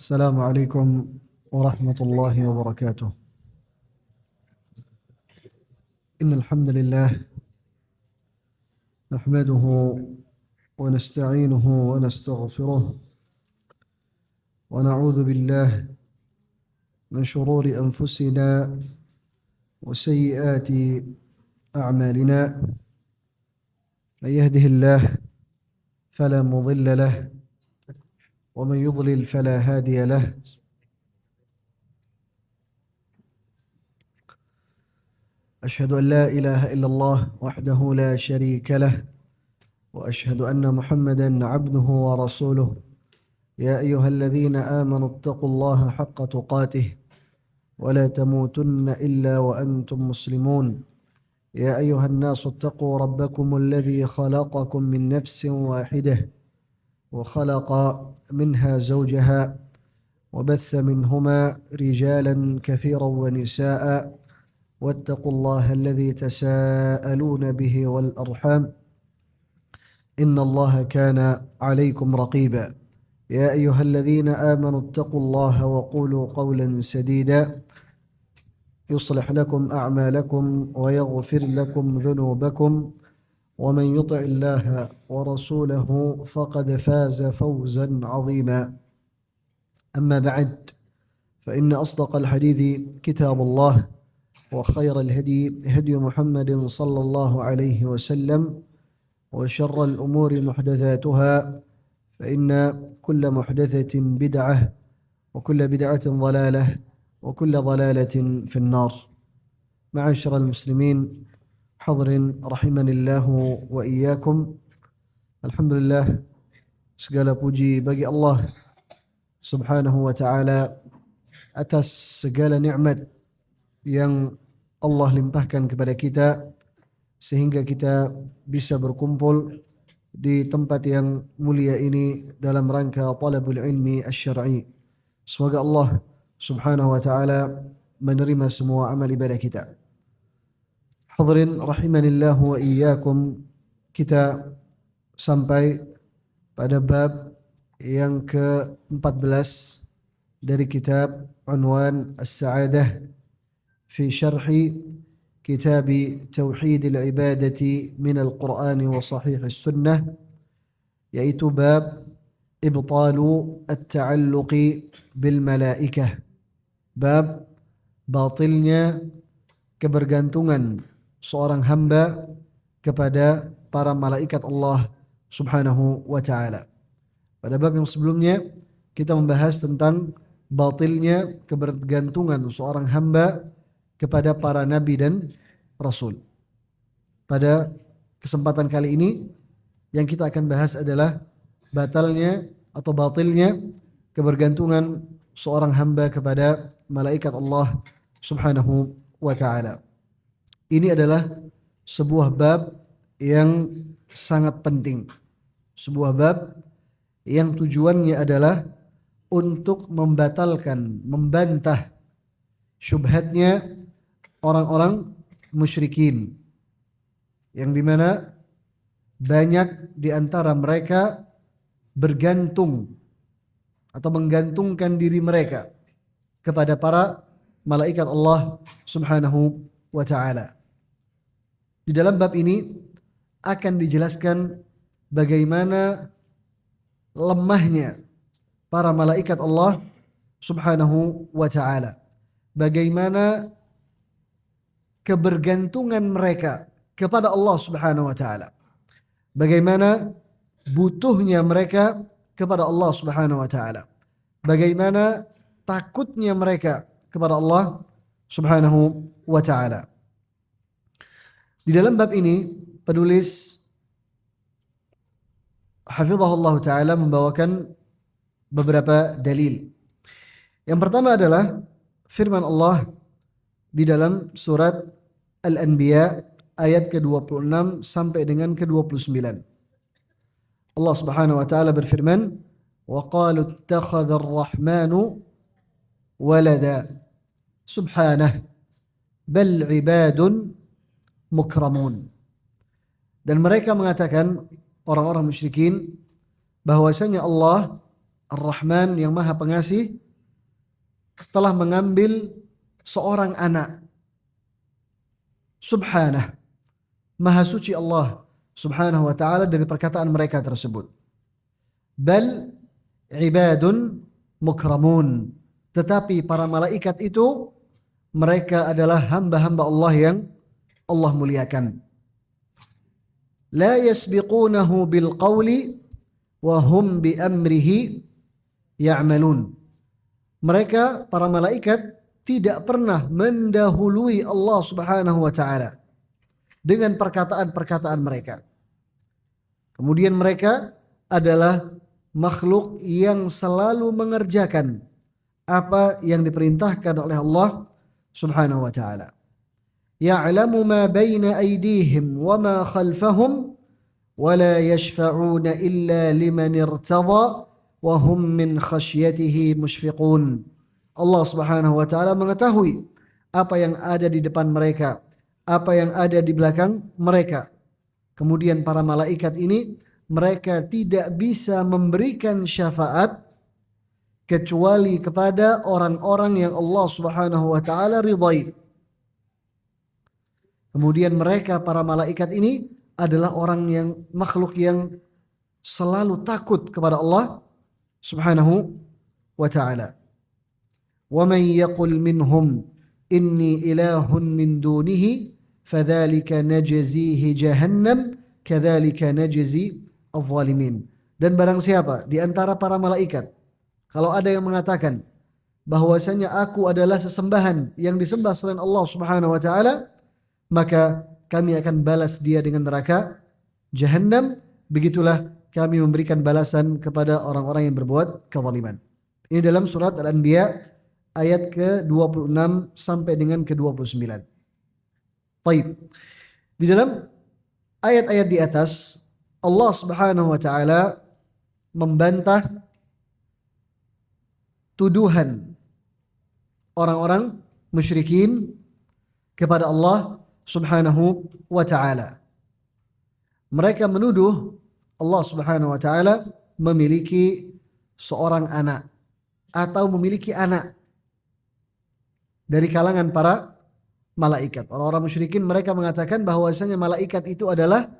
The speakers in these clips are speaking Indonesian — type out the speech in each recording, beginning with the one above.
السلام عليكم ورحمة الله وبركاته. إن الحمد لله نحمده ونستعينه ونستغفره ونعوذ بالله من شرور أنفسنا وسيئات أعمالنا. من يهده الله فلا مضل له ومن يضلل فلا هادي له. أشهد أن لا إله إلا الله وحده لا شريك له وأشهد أن محمدا عبده ورسوله. يا أيها الذين آمنوا اتقوا الله حق تقاته ولا تموتن إلا وأنتم مسلمون. يا أيها الناس اتقوا ربكم الذي خلقكم من نفس واحدة وخلق منها زوجها وبث منهما رجالا كثيرا ونساء واتقوا الله الذي تساءلون به والأرحام إن الله كان عليكم رقيبا. يا أيها الذين آمنوا اتقوا الله وقولوا قولا سديدا يصلح لكم أعمالكم ويغفر لكم ذنوبكم ومن يطع الله ورسوله فقد فاز فوزا عظيما. أما بعد فإن أصدق الحديث كتاب الله وخير الهدي هدي محمد صلى الله عليه وسلم وشر الأمور محدثاتها فإن كل محدثة بدعة وكل بدعة ضلالة وكل ضلالة في النار. معاشر المسلمين حضر رحمني الله وإياكم. Alhamdulillah, segala puji bagi Allah Subhanahu wa ta'ala atas segala nikmat yang Allah limpahkan kepada kita sehingga kita bisa berkumpul di tempat yang mulia ini dalam rangka talabul ilmi asy-syar'i. Semoga Allah Subhanahu wa ta'ala menerima semua amal ibadah kita. Hadirin rahimanillah wa iyyakum, kita sampai pada bab yang ke-14 dari kitab Unwan As-Sa'adah fi syarhi kitab Tauhid al-Ibadati min al-Quran wa Sahih as-Sunnah, yaitu bab ibtalu at-ta'alluqi bil malaikah, bab batilnya kebergantungan seorang hamba kepada para malaikat Allah Subhanahu wa ta'ala. Pada bab yang sebelumnya kita membahas tentang batilnya kebergantungan seorang hamba kepada para nabi dan rasul. Pada kesempatan kali ini yang kita akan bahas adalah batalnya atau batilnya kebergantungan seorang hamba kepada malaikat Allah Subhanahu wa ta'ala. Ini adalah sebuah bab yang sangat penting. Sebuah bab yang tujuannya adalah untuk membatalkan, membantah syubhatnya orang-orang musyrikin, yang dimana banyak di antara mereka bergantung atau menggantungkan diri mereka kepada para malaikat Allah Subhanahu wa ta'ala. Di dalam bab ini akan dijelaskan bagaimana lemahnya para malaikat Allah Subhanahu wa ta'ala, bagaimana kebergantungan mereka kepada Allah Subhanahu wa ta'ala, bagaimana butuhnya mereka kepada Allah Subhanahu wa ta'ala, bagaimana takutnya mereka kepada Allah Subhanahu wa ta'ala. Di dalam bab ini penulis hafizahullah ta'ala membawakan beberapa dalil. Yang pertama adalah firman Allah di dalam surat Al-Anbiya ayat ke-26 sampai dengan ke-29. Allah Subhanahu wa ta'ala berfirman, "Wa qalu ittakhadha ar-rahmanu walada subhanah bal ibadun mukramun." Dan mereka mengatakan, orang-orang musyrikin, bahwasanya Allah Ar-Rahman yang Maha Pengasih telah mengambil seorang anak. Subhanah, Maha suci Allah Subhanahu wa ta'ala dari perkataan mereka tersebut. Bal ibadun mukramun, tetapi para malaikat itu mereka adalah hamba-hamba Allah yang Allah muliakan. La yasbiqunahu bil qawli wa hum bi amrihi ya'malun. Mereka para malaikat tidak pernah mendahului Allah Subhanahu wa ta'ala dengan perkataan-perkataan mereka. Kemudian mereka adalah makhluk yang selalu mengerjakan apa yang diperintahkan oleh Allah Subhanahu wa ta'ala. Ya'lamu ma baina aydihim wa ma khalfahum wa la yashfa'una illa liman irtadha wa hum min khasyatihi mushfiqun. Allah Subhanahu wa ta'ala mengetahui apa yang ada di depan mereka, apa yang ada di belakang mereka. Kemudian para malaikat ini mereka tidak bisa memberikan syafaat kecuali kepada orang-orang yang Allah Subhanahu wa ta'ala ridhai. Kemudian mereka para malaikat ini adalah orang yang makhluk yang selalu takut kepada Allah Subhanahu wa ta'ala. وَمَنْ يَقُلْ مِنْهُمْ إِنِّي إِلَهٌ مِنْ دُونِهِ فَذَلِكَ نَجْزِيهِ جَهَنَّمْ كَذَلِكَ نَجْزِي الظَّالِمِينَ. Dan barang siapa di antara para malaikat, kalau ada yang mengatakan bahwasanya aku adalah sesembahan yang disembah selain Allah Subhanahu wa ta'ala, maka kami akan balas dia dengan neraka Jahannam. Begitulah kami memberikan balasan kepada orang-orang yang berbuat kezaliman. Ini dalam surat Al-Anbiya ayat ke-26 sampai dengan ke-29. Baik. Di dalam ayat-ayat di atas Allah Subhanahu wa ta'ala membantah tuduhan orang-orang musyrikin kepada Allah Subhanahu wa ta'ala. Mereka menuduh Allah Subhanahu wa ta'ala memiliki seorang anak atau memiliki anak dari kalangan para malaikat. Orang-orang musyrikin mereka mengatakan bahwasanya malaikat itu adalah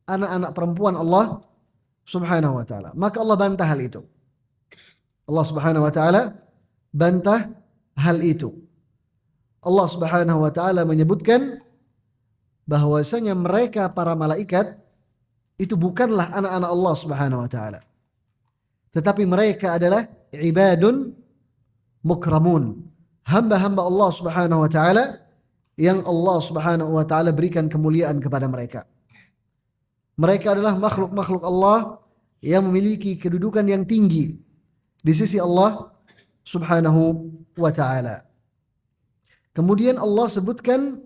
anak-anak perempuan Allah Subhanahu wa ta'ala. Maka Allah bantah hal itu. Allah Subhanahu wa ta'ala bantah hal itu. Allah Subhanahu wa ta'ala menyebutkan bahwasanya mereka para malaikat itu bukanlah anak-anak Allah Subhanahu wa ta'ala, tetapi mereka adalah ibadun mukramun, hamba-hamba Allah Subhanahu wa ta'ala yang Allah Subhanahu wa ta'ala berikan kemuliaan kepada mereka. Mereka adalah makhluk-makhluk Allah yang memiliki kedudukan yang tinggi di sisi Allah Subhanahu wa ta'ala. Kemudian Allah sebutkan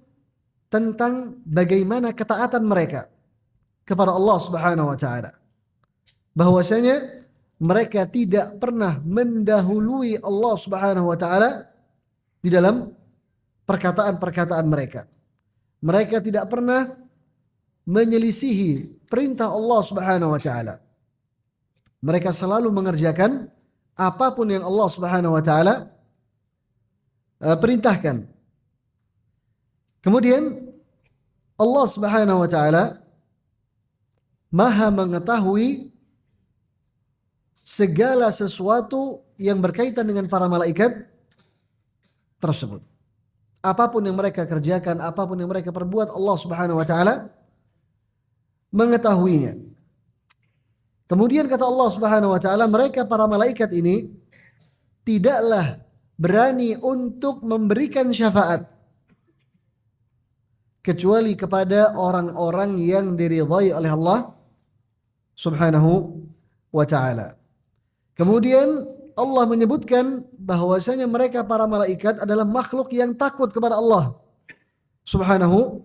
tentang bagaimana ketaatan mereka kepada Allah Subhanahu wa ta'ala, bahwasanya mereka tidak pernah mendahului Allah Subhanahu wa ta'ala di dalam perkataan-perkataan mereka. Mereka tidak pernah menyelisihi perintah Allah Subhanahu wa ta'ala. Mereka selalu mengerjakan apapun yang Allah Subhanahu wa ta'ala perintahkan. Kemudian Allah Subhanahu wa ta'ala Maha mengetahui segala sesuatu yang berkaitan dengan para malaikat tersebut. Apapun yang mereka kerjakan, apapun yang mereka perbuat, Allah Subhanahu wa ta'ala mengetahuinya. Kemudian kata Allah Subhanahu wa ta'ala, mereka para malaikat ini tidaklah berani untuk memberikan syafaat kecuali kepada orang-orang yang diridhai oleh Allah Subhanahu wa ta'ala. Kemudian Allah menyebutkan bahwasanya mereka para malaikat adalah makhluk yang takut kepada Allah Subhanahu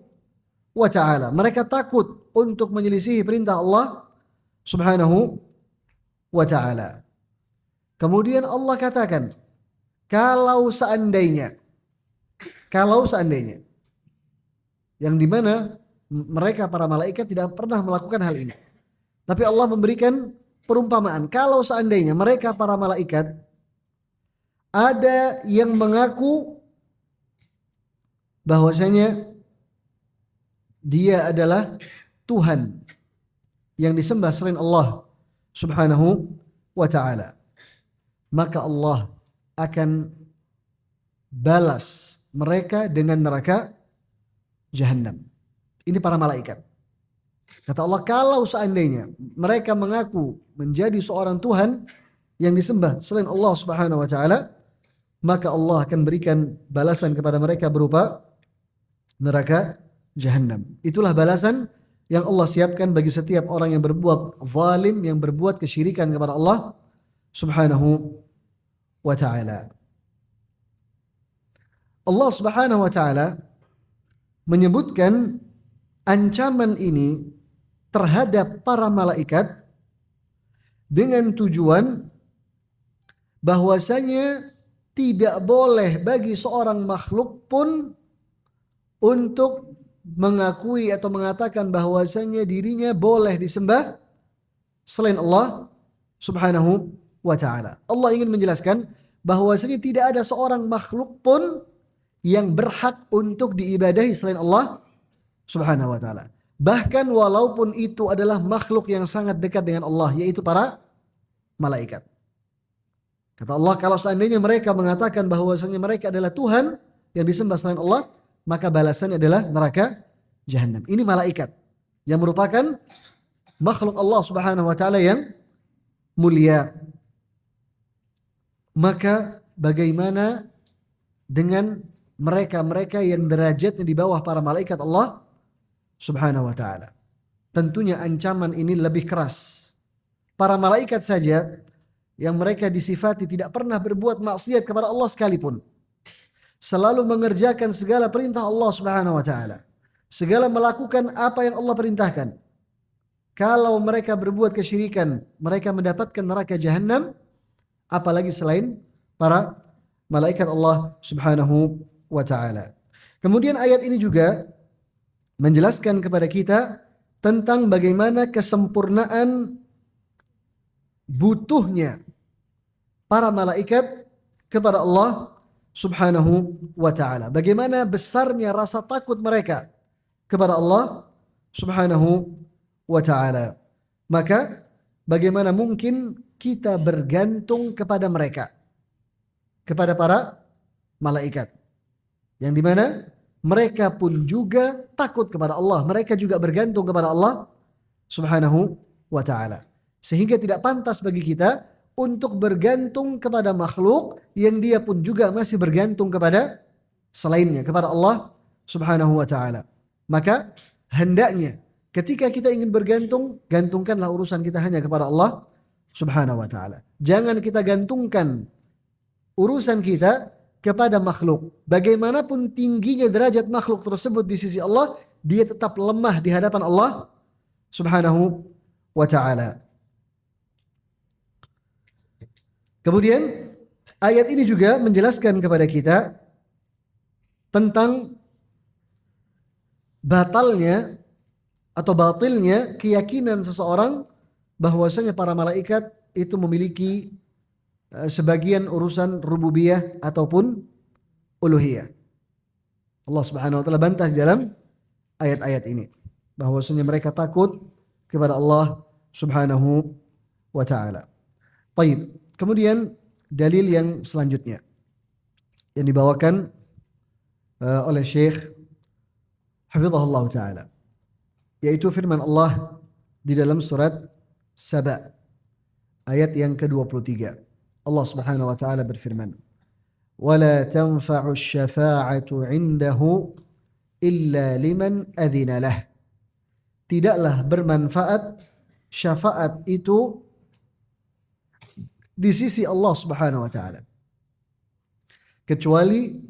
wa ta'ala. Mereka takut untuk menyelisihi perintah Allah Subhanahu wa ta'ala. Kemudian Allah katakan, kalau seandainya, yang dimana mereka para malaikat tidak pernah melakukan hal ini, tapi Allah memberikan perumpamaan. Kalau seandainya mereka para malaikat ada yang mengaku bahwasanya dia adalah Tuhan yang disembah selain Allah Subhanahu wa ta'ala, maka Allah akan balas mereka dengan neraka Jahannam. Ini para malaikat. Kata Allah, kalau seandainya mereka mengaku menjadi seorang Tuhan yang disembah selain Allah Subhanahu wa ta'ala, maka Allah akan berikan balasan kepada mereka berupa neraka Jahannam. Itulah balasan yang Allah siapkan bagi setiap orang yang berbuat zalim, yang berbuat kesyirikan kepada Allah Subhanahu wa ta'ala. Allah Subhanahu wa ta'ala menyebutkan ancaman ini terhadap para malaikat dengan tujuan bahwasanya tidak boleh bagi seorang makhluk pun untuk mengakui atau mengatakan bahwasanya dirinya boleh disembah selain Allah Subhanahu wa ta'ala. Allah ingin menjelaskan bahwasanya tidak ada seorang makhluk pun yang berhak untuk diibadahi selain Allah Subhanahu wa ta'ala. Bahkan walaupun itu adalah makhluk yang sangat dekat dengan Allah, yaitu para malaikat. Kata Allah, kalau seandainya mereka mengatakan bahwasanya mereka adalah Tuhan yang disembah selain Allah, maka balasannya adalah neraka Jahannam. Ini malaikat yang merupakan makhluk Allah Subhanahu wa ta'ala yang mulia. Maka bagaimana dengan mereka-mereka yang derajatnya di bawah para malaikat Allah Subhanahu wa ta'ala? Tentunya ancaman ini lebih keras. Para malaikat saja yang mereka disifati tidak pernah berbuat maksiat kepada Allah sekalipun, selalu mengerjakan segala perintah Allah Subhanahu wa ta'ala, segala melakukan apa yang Allah perintahkan. Kalau mereka berbuat kesyirikan, mereka mendapatkan neraka Jahannam, apalagi selain para malaikat Allah Subhanahu wa ta'ala. Kemudian ayat ini juga menjelaskan kepada kita tentang bagaimana kesempurnaan butuhnya para malaikat kepada Allah Subhanahu wa ta'ala. Bagaimana besarnya rasa takut mereka kepada Allah Subhanahu wa ta'ala. Maka bagaimana mungkin kita bergantung kepada mereka, kepada para malaikat, yang dimana mereka pun juga takut kepada Allah, mereka juga bergantung kepada Allah Subhanahu wa ta'ala. Sehingga tidak pantas bagi kita untuk bergantung kepada makhluk yang dia pun juga masih bergantung kepada selainnya, kepada Allah Subhanahu wa ta'ala. Maka hendaknya ketika kita ingin bergantung, gantungkanlah urusan kita hanya kepada Allah Subhanahu wa ta'ala. Jangan kita gantungkan urusan kita kepada makhluk. Bagaimanapun tingginya derajat makhluk tersebut di sisi Allah, dia tetap lemah di hadapan Allah Subhanahu wa ta'ala. Kemudian ayat ini juga menjelaskan kepada kita tentang batalnya atau batilnya keyakinan seseorang bahwasanya para malaikat itu memiliki sebagian urusan rububiyah ataupun uluhiyah. Allah Subhanahu wa ta'ala bantah di dalam ayat-ayat ini bahwasanya mereka takut kepada Allah Subhanahu wa ta'ala. Baik. Kemudian dalil yang selanjutnya yang dibawakan oleh Syekh Hafizahullah Ta'ala, yaitu firman Allah di dalam surat Saba ayat yang ke-23. Allah Subhanahu wa ta'ala berfirman, "Wala tanfa'u asy-syafa'atu 'indahu illa liman adzina lah." Tidaklah bermanfaat syafaat itu di sisi Allah Subhanahu wa ta'ala kecuali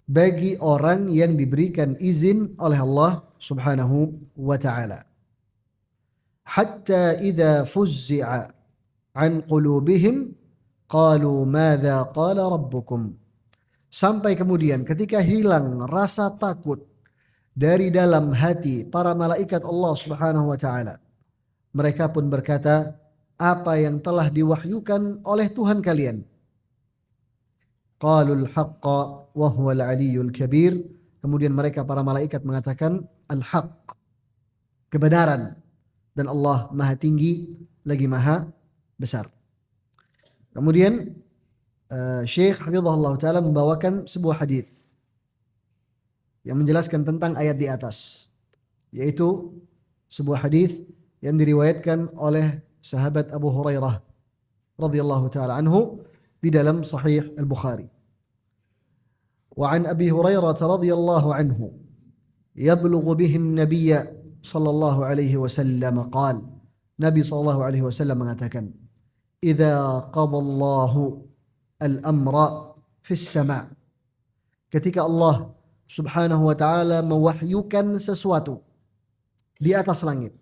bagi orang yang diberikan izin oleh Allah Subhanahu wa ta'ala. Hatta idza fuzzi'a an qulubihim qalu madza qala rabbukum. Sampai kemudian ketika hilang rasa takut dari dalam hati para malaikat Allah Subhanahu wa ta'ala, mereka pun berkata, apa yang telah diwahyukan oleh Tuhan kalian. Qalul haqqa wa huwal aliyyul kabir. Kemudian mereka para malaikat mengatakan al-haq, kebenaran, dan Allah Maha tinggi lagi Maha besar. Kemudian Syekh Hafizahullah Ta'ala membawakan sebuah hadis yang menjelaskan tentang ayat di atas, yaitu sebuah hadis yang diriwayatkan oleh sahabat Abu Hurairah radhiyallahu ta'ala anhu di dalam Sahih Al-Bukhari. Wa an Abi Hurairah radhiyallahu anhu yablughu bihi an-nabiy sallallahu alaihi wasallam qala, Nabi sallallahu alaihi wasallam mengatakan, idza qadallahu al-amra fis sama', ketika Allah subhanahu wa ta'ala mewahyukan sesuatu di atas langit,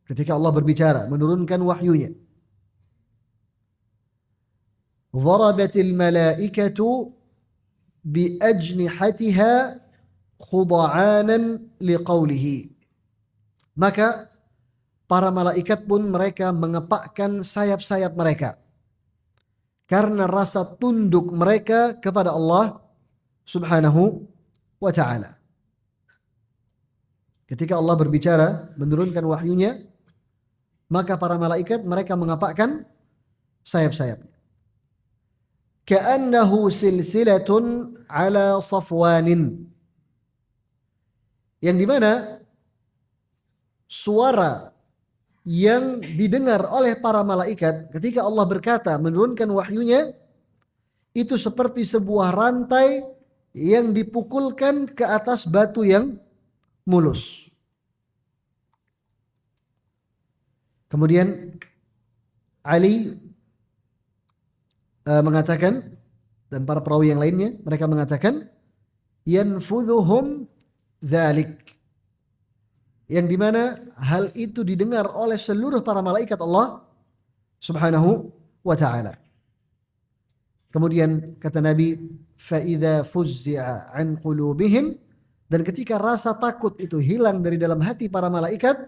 ketika Allah berbicara menurunkan wahyunya, dharabatil malaikatu bi ajnihatiha khuda'anan liqaulihi, maka para malaikat pun mereka mengepakkan sayap-sayap mereka karena rasa tunduk mereka kepada Allah subhanahu wa ta'ala. Ketika Allah berbicara menurunkan wahyunya, maka para malaikat mereka mengepakkan sayap-sayapnya. Ka'annahu silsilatun ala safwanin, yang dimana suara yang didengar oleh para malaikat ketika Allah berkata menurunkan wahyunya itu seperti sebuah rantai yang dipukulkan ke atas batu yang mulus. Kemudian Ali mengatakan, dan para perawi yang lainnya mereka mengatakan yanfudhuhum dzalik, yang dimana hal itu didengar oleh seluruh para malaikat Allah subhanahu wa ta'ala. Kemudian kata Nabi, فَإِذَا فُزِّعَ عَنْ قُلُوبِهِمْ, dan ketika rasa takut itu hilang dari dalam hati para malaikat,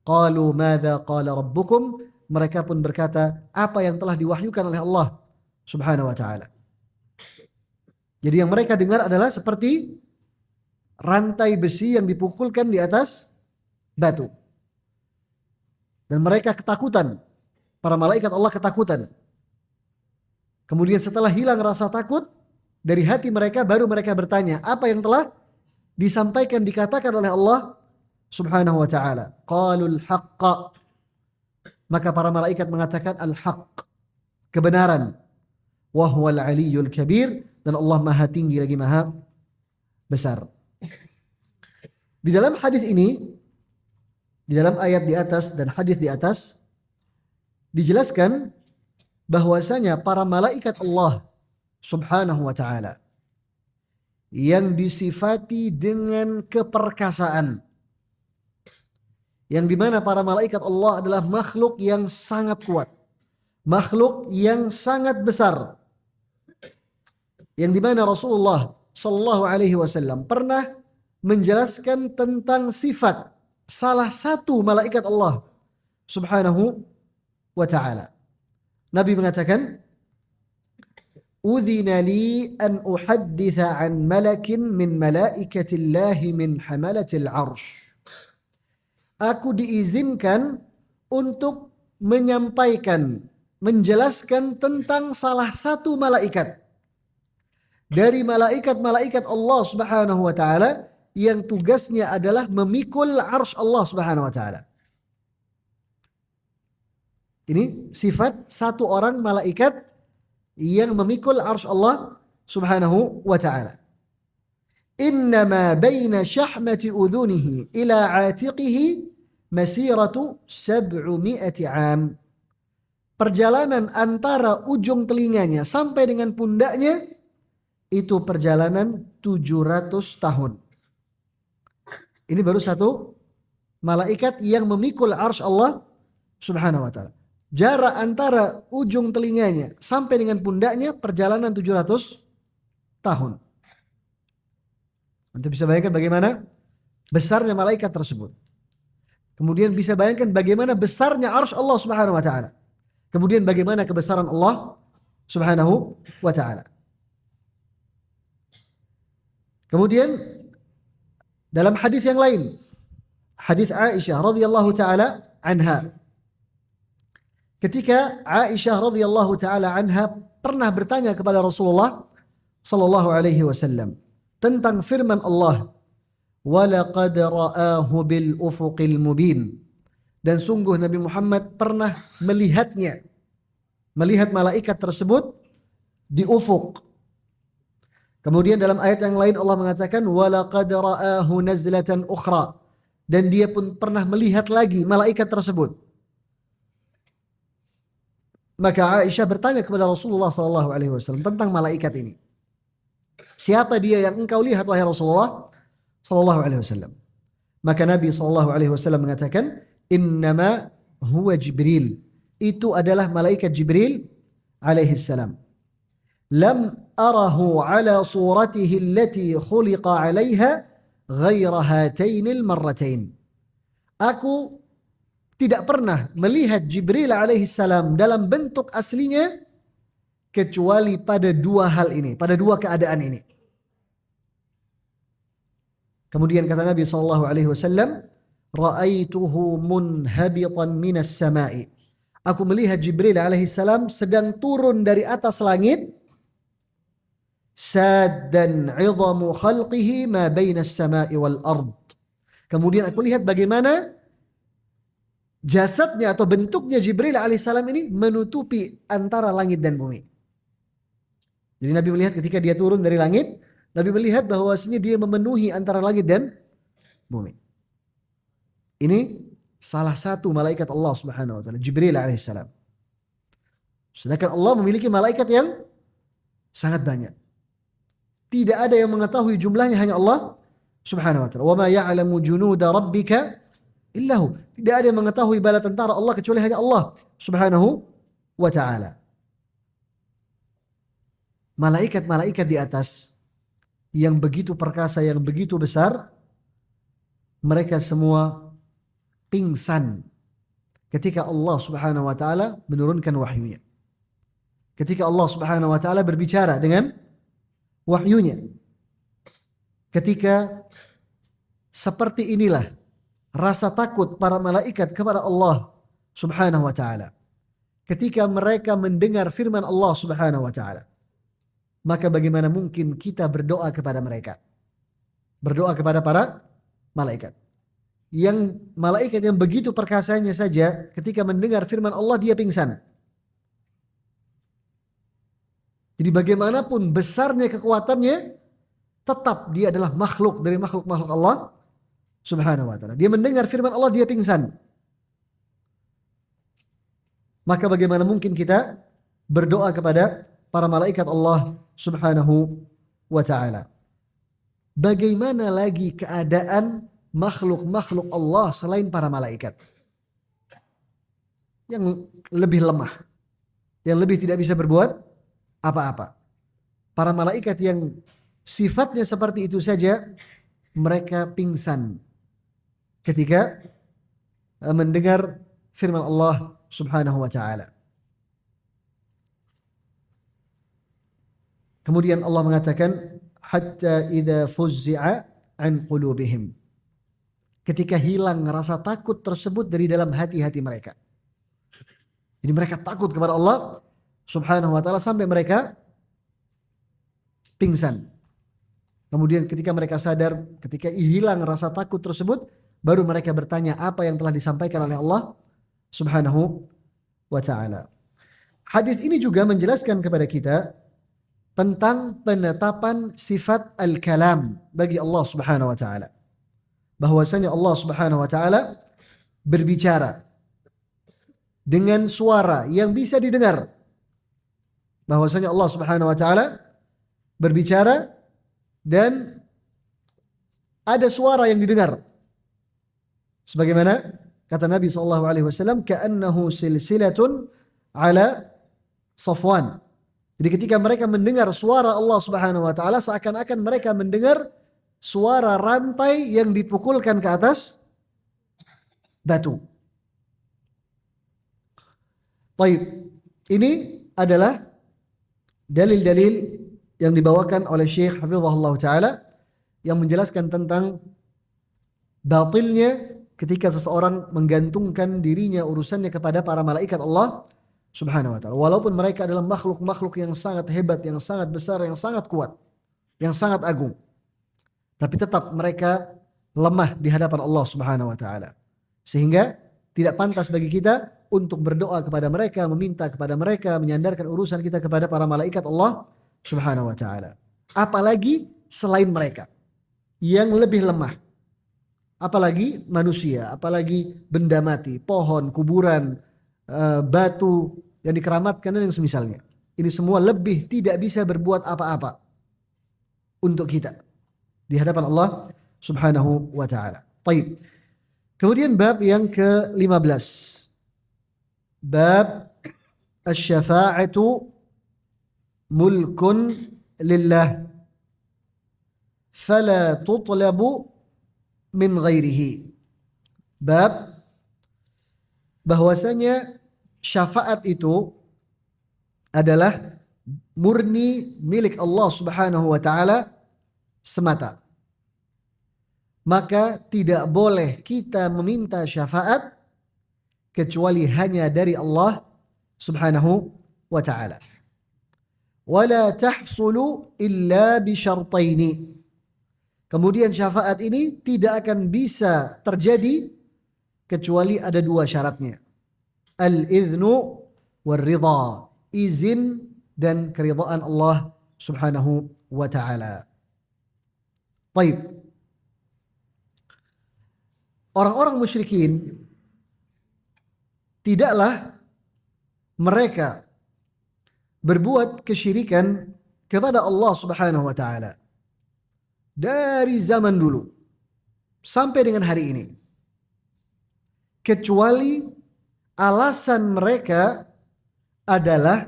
قَالُوا مَاذَا قَالَ رَبُّكُمْ, mereka pun berkata, apa yang telah diwahyukan oleh Allah subhanahu wa ta'ala. Jadi yang mereka dengar adalah seperti rantai besi yang dipukulkan di atas batu. Dan mereka ketakutan, para malaikat Allah ketakutan. Kemudian setelah hilang rasa takut dari hati mereka, baru mereka bertanya apa yang telah disampaikan, dikatakan oleh Allah subhanahu wa ta'ala. Qalul haqqa, maka para malaikat mengatakan al-haq, kebenaran. Wa huwal aliyyul kabir, dan Allah Maha tinggi lagi Maha besar. Di dalam hadis ini, di dalam ayat di atas dan hadis di atas, dijelaskan bahwasanya para malaikat Allah subhanahu wa ta'ala yang disifati dengan keperkasaan, yang dimana para malaikat Allah adalah makhluk yang sangat kuat, makhluk yang sangat besar, yang dimana Rasulullah sallallahu alaihi wasallam pernah menjelaskan tentang sifat salah satu malaikat Allah subhanahu wa ta'ala. Nabi mengatakan, "Udhina li an uhadditha an malakin min malaikatillahi min hamalatil arsh." Aku diizinkan untuk menyampaikan, menjelaskan tentang salah satu malaikat dari malaikat-malaikat Allah subhanahu wa ta'ala yang tugasnya adalah memikul arsy Allah subhanahu wa ta'ala. Ini sifat satu orang malaikat yang memikul arsy Allah subhanahu wa ta'ala. Innama baina syahmati udhunihi ila atiqihi masiratu 700 am. Perjalanan antara ujung telinganya sampai dengan pundaknya itu perjalanan 700 tahun. Ini baru satu malaikat yang memikul arsy Allah subhanahu wa ta'ala. Jarak antara ujung telinganya sampai dengan pundaknya perjalanan 700 tahun. Anda bisa bayangkan bagaimana besarnya malaikat tersebut. Kemudian bisa bayangkan bagaimana besarnya arsy Allah Subhanahu wa taala. Kemudian bagaimana kebesaran Allah Subhanahu wa taala. Kemudian dalam hadis yang lain, hadis Aisyah radhiyallahu taala anha. Ketika Aisyah radhiyallahu taala anha pernah bertanya kepada Rasulullah sallallahu alaihi wasallam tentang firman Allah, "Wa laqad ra'ahu bil ufuqil mubin." Dan sungguh Nabi Muhammad pernah melihat malaikat tersebut di ufuk. Kemudian dalam ayat yang lain Allah mengatakan walaqad ra'ahu nazlatan ukhra, dan dia pun pernah melihat lagi malaikat tersebut. Maka Aisyah bertanya kepada Rasulullah sallallahu alaihi wasallam tentang malaikat ini. Siapa dia yang engkau lihat wahai Rasulullah sallallahu alaihi wasallam? Maka Nabi sallallahu alaihi wasallam mengatakan innama huwa Jibril. Itu adalah malaikat Jibril alaihi salam. Lam arahu ala suratihi allati khuliqa 'alaiha ghaira hatainil marratain. Aku tidak pernah melihat Jibril alaihi salam dalam bentuk aslinya kecuali pada dua hal ini, pada dua keadaan ini. Kemudian kata Nabi sallallahu alaihi wasallam, ra'aituhu munhabitan minas sama'i. Aku melihat Jibril alaihi salam sedang turun dari atas langit. Saddan 'idhamu khalqihi ma baina as-sama'i wal ard. Kemudian aku lihat bagaimana jasadnya atau bentuknya Jibril alaihissalam ini menutupi antara langit dan bumi. Jadi Nabi melihat ketika dia turun dari langit, Nabi melihat bahwasanya dia memenuhi antara langit dan bumi. Ini salah satu malaikat Allah Subhanahu wa taala, Jibril alaihissalam. Sedangkan Allah memiliki malaikat yang sangat banyak. Tidak ada yang mengetahui jumlahnya, hanya Allah Subhanahu wa taala. Wa ma ya'lamu junuda rabbika illahu. Tidak ada yang mengetahui bala tentara Allah kecuali hanya Allah Subhanahu wa taala. Malaikat-malaikat di atas yang begitu perkasa, yang begitu besar, mereka semua pingsan ketika Allah Subhanahu wa taala menurunkan wahyunya. Ketika Allah Subhanahu wa taala berbicara dengan wahyunya. Ketika seperti inilah rasa takut para malaikat kepada Allah Subhanahu wa taala. Ketika mereka mendengar firman Allah Subhanahu wa taala, maka bagaimana mungkin kita berdoa kepada mereka? Berdoa kepada para malaikat. Yang malaikat yang begitu perkasanya saja ketika mendengar firman Allah dia pingsan. Jadi bagaimanapun besarnya kekuatannya, tetap dia adalah makhluk dari makhluk-makhluk Allah Subhanahu wa taala. Dia mendengar firman Allah dia pingsan. Maka bagaimana mungkin kita berdoa kepada para malaikat Allah Subhanahu wa taala? Bagaimana lagi keadaan makhluk-makhluk Allah selain para malaikat? Yang lebih lemah, yang lebih tidak bisa berbuat apa-apa. Para malaikat yang sifatnya seperti itu saja, mereka pingsan ketika mendengar firman Allah Subhanahu wa taala. Kemudian Allah mengatakan hatta idza fuzzi'a an qulubihim. Ketika hilang rasa takut tersebut dari dalam hati-hati mereka. Jadi mereka takut kepada Allah Subhanahu wa taala sampai mereka pingsan. Kemudian ketika mereka sadar, ketika hilang rasa takut tersebut, baru mereka bertanya apa yang telah disampaikan oleh Allah Subhanahu wa taala. Hadis ini juga menjelaskan kepada kita tentang penetapan sifat al-kalam bagi Allah Subhanahu wa taala. Bahwasanya Allah Subhanahu wa taala berbicara dengan suara yang bisa didengar. Bahwasanya Allah Subhanahu wa taala berbicara dan ada suara yang didengar. Sebagaimana kata Nabi sallallahu alaihi wasallam, ka'annahu silsilatun ala Safwan. Jadi ketika mereka mendengar suara Allah Subhanahu wa taala, seakan-akan mereka mendengar suara rantai yang dipukulkan ke atas batu. Baik, ini adalah dalil-dalil yang dibawakan oleh Syekh Hafizahullah Ta'ala yang menjelaskan tentang batilnya ketika seseorang menggantungkan dirinya urusannya kepada para malaikat Allah Subhanahu wa ta'ala. Walaupun mereka adalah makhluk-makhluk yang sangat hebat, yang sangat besar, yang sangat kuat, yang sangat agung, tapi tetap mereka lemah di hadapan Allah Subhanahu wa ta'ala. Sehingga tidak pantas bagi kita untuk berdoa kepada mereka, meminta kepada mereka, menyandarkan urusan kita kepada para malaikat Allah Subhanahu wa ta'ala. Apalagi selain mereka yang lebih lemah. Apalagi manusia, apalagi benda mati, pohon, kuburan, batu yang dikeramatkan dan yang semisalnya. Ini semua lebih tidak bisa berbuat apa-apa untuk kita di hadapan Allah Subhanahu wa ta'ala. Baik. Kemudian bab yang ke-15. Bab asy-syafa'atu mulkun lillah fala tutlabu min ghairihi. Bab bahwasanya syafaat itu adalah murni milik Allah Subhanahu wa ta'ala semata. Maka tidak boleh kita meminta syafaat kecuali hanya dari Allah Subhanahu wa ta'ala. Wala tahsulu illa bi syartaini. Kemudian syafaat ini tidak akan bisa terjadi kecuali ada dua syaratnya. Al-idhnu wal-ridha. Izin dan keridhaan Allah Subhanahu wa ta'ala. Baik. Orang-orang musyrikin tidaklah mereka berbuat kesyirikan kepada Allah Subhanahu wa ta'ala dari zaman dulu sampai dengan hari ini, kecuali alasan mereka adalah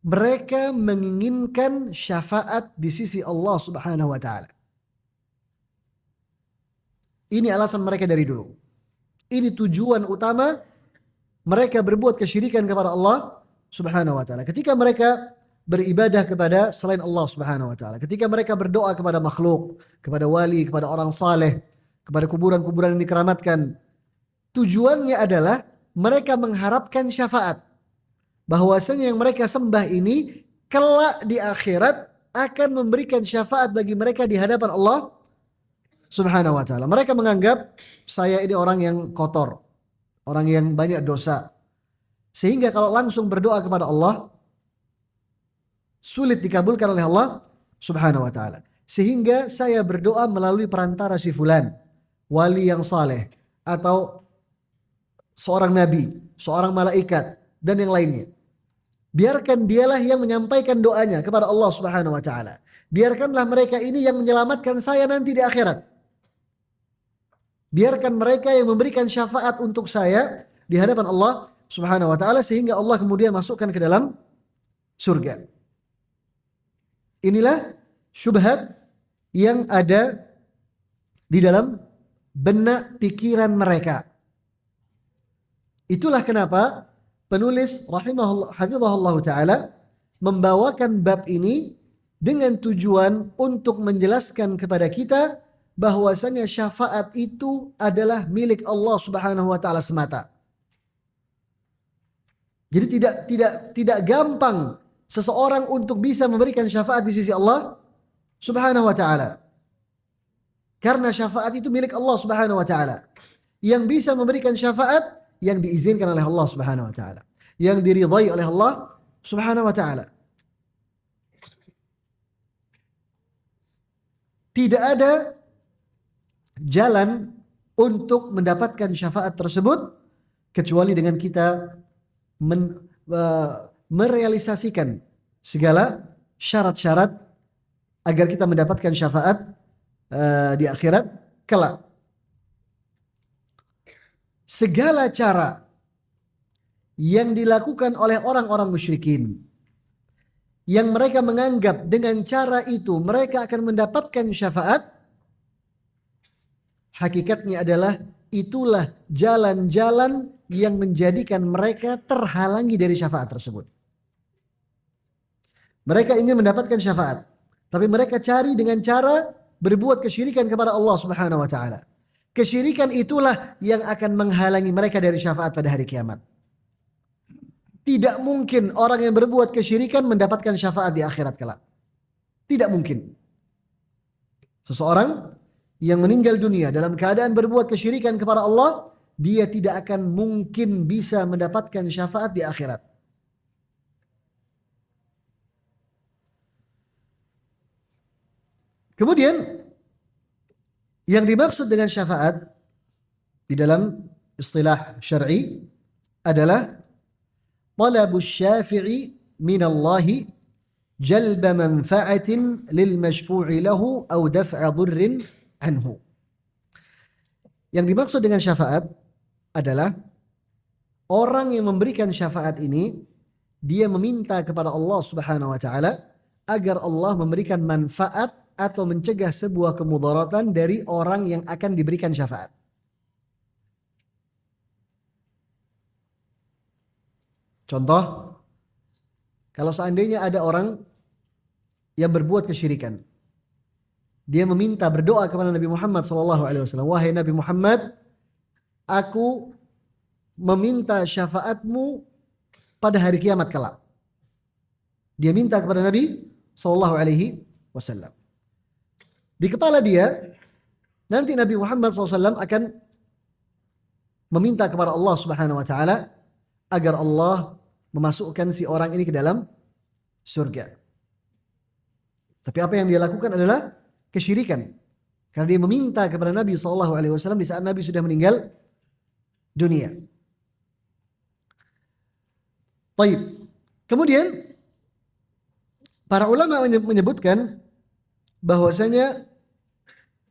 mereka menginginkan syafaat di sisi Allah Subhanahu wa ta'ala. Ini alasan mereka dari dulu. Ini tujuan utama mereka berbuat kesyirikan kepada Allah Subhanahu wa ta'ala. Ketika mereka beribadah kepada selain Allah Subhanahu wa ta'ala, ketika mereka berdoa kepada makhluk, kepada wali, kepada orang saleh, kepada kuburan-kuburan yang dikeramatkan, tujuannya adalah mereka mengharapkan syafaat. Bahwasanya yang mereka sembah ini kelak di akhirat akan memberikan syafaat bagi mereka di hadapan Allah Subhanahu wa ta'ala. Mereka menganggap saya ini orang yang kotor, orang yang banyak dosa, sehingga kalau langsung berdoa kepada Allah sulit dikabulkan oleh Allah Subhanahu wa ta'ala. Sehingga saya berdoa melalui perantara si fulan, wali yang saleh, atau seorang nabi, seorang malaikat, dan yang lainnya. Biarkan dialah yang menyampaikan doanya kepada Allah Subhanahu wa ta'ala. Biarkanlah mereka ini yang menyelamatkan saya nanti di akhirat. Biarkan mereka yang memberikan syafaat untuk saya di hadapan Allah Subhanahu wa ta'ala, sehingga Allah kemudian masukkan ke dalam surga. Inilah syubhat yang ada di dalam benak pikiran mereka. Itulah kenapa penulis hafizahullah ta'ala membawakan bab ini dengan tujuan untuk menjelaskan kepada kita bahwasanya syafaat itu adalah milik Allah Subhanahu wa ta'ala semata. Jadi tidak gampang seseorang untuk bisa memberikan syafaat di sisi Allah Subhanahu wa ta'ala. Karena syafaat itu milik Allah Subhanahu wa ta'ala. Yang bisa memberikan syafaat yang diizinkan oleh Allah Subhanahu wa ta'ala, yang diridhai oleh Allah Subhanahu wa ta'ala. Tidak ada jalan untuk mendapatkan syafaat tersebut kecuali dengan kita merealisasikan segala syarat-syarat agar kita mendapatkan syafaat di akhirat kelak. Segala cara yang dilakukan oleh orang-orang musyrikin, yang mereka menganggap dengan cara itu mereka akan mendapatkan syafaat, hakikatnya adalah itulah jalan-jalan yang menjadikan mereka terhalangi dari syafaat tersebut. Mereka ingin mendapatkan syafaat, tapi mereka cari dengan cara berbuat kesyirikan kepada Allah Subhanahu wa taala. Kesyirikan itulah yang akan menghalangi mereka dari syafaat pada hari kiamat. Tidak mungkin orang yang berbuat kesyirikan mendapatkan syafaat di akhirat kelak. Tidak mungkin. Seseorang yang meninggal dunia dalam keadaan berbuat kesyirikan kepada Allah, dia tidak akan mungkin bisa mendapatkan syafaat di akhirat. Kemudian yang dimaksud dengan syafaat di dalam istilah syar'i adalah talabus syafi'i minallahi jalba manfa'atin lil masyfu'i lahu aw daf'a dhurrin anhu. Yang dimaksud dengan syafaat adalah orang yang memberikan syafaat ini dia meminta kepada Allah Subhanahu wa taala agar Allah memberikan manfaat atau mencegah sebuah kemudaratan dari orang yang akan diberikan syafaat. Contoh, kalau seandainya ada orang yang berbuat kesyirikan, dia meminta berdoa kepada Nabi Muhammad SAW, wahai Nabi Muhammad, aku meminta syafaatmu pada hari kiamat kelak. Dia minta kepada Nabi SAW. Di kepala dia, nanti Nabi Muhammad SAW akan meminta kepada Allah Subhanahu wa taala agar Allah memasukkan si orang ini ke dalam surga. Tapi apa yang dia lakukan adalah kesyirikan. Karena dia meminta kepada Nabi SAW di saat Nabi sudah meninggal dunia. Baik. Kemudian para ulama menyebutkan bahwasanya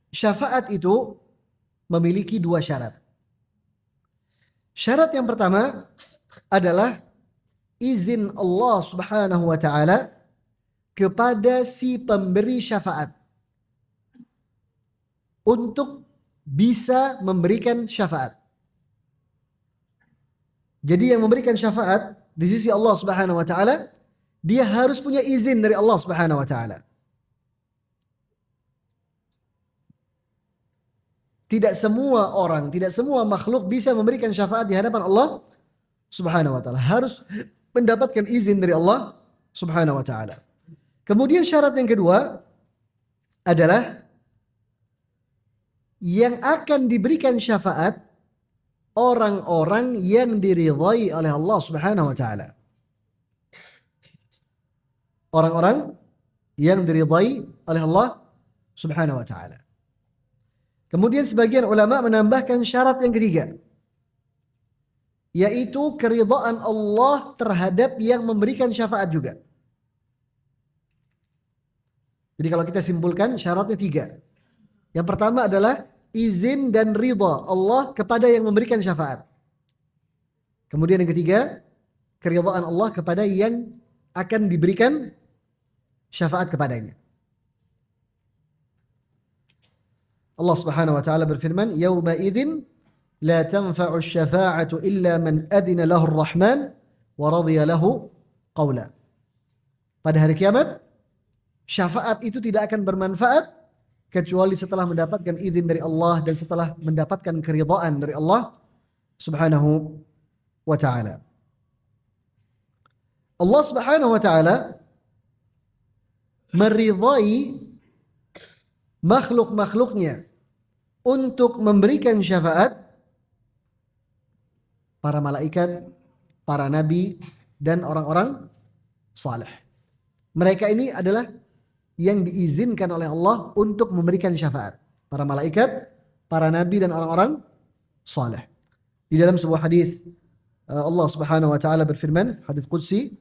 syafaat itu memiliki dua syarat. Syarat yang pertama adalah izin Allah Subhanahu wa taala kepada si pemberi syafaat untuk bisa memberikan syafaat. Jadi yang memberikan syafaat di sisi Allah Subhanahu wa taala, dia harus punya izin dari Allah Subhanahu wa taala. Tidak semua orang, tidak semua makhluk bisa memberikan syafaat di hadapan Allah Subhanahu wa taala. Harus mendapatkan izin dari Allah Subhanahu wa taala. Kemudian syarat yang kedua adalah yang akan diberikan syafaat orang-orang yang diridhai oleh Allah Subhanahu wa taala. Orang-orang yang diridhai oleh Allah Subhanahu wa taala. Kemudian sebagian ulama menambahkan syarat yang ketiga, yaitu keridhaan Allah terhadap yang memberikan syafaat juga. Jadi kalau kita simpulkan syaratnya tiga. Yang pertama adalah izin dan ridha Allah kepada yang memberikan syafaat. Kemudian yang ketiga, keridhaan Allah kepada yang akan diberikan syafaat kepadanya. Allah Subhanahu wa taala berfirman, "Yauma idzin la tanfa'u asy-syafa'atu illa man adzina lahu ar-Rahman wa radiya lahu qawla." Pada hari kiamat, syafaat itu tidak akan bermanfaat kecuali setelah mendapatkan izin dari Allah dan setelah mendapatkan keridhaan dari Allah Subhanahu wa taala. Allah Subhanahu wa taala meridhai makhluk-makhluknya untuk memberikan syafaat para malaikat, para nabi, dan orang-orang saleh. Mereka ini adalah yang diizinkan oleh Allah untuk memberikan syafaat. Para malaikat, para nabi, dan orang-orang saleh. Di dalam sebuah hadis Allah Subhanahu wa taala berfirman, hadis qudsi,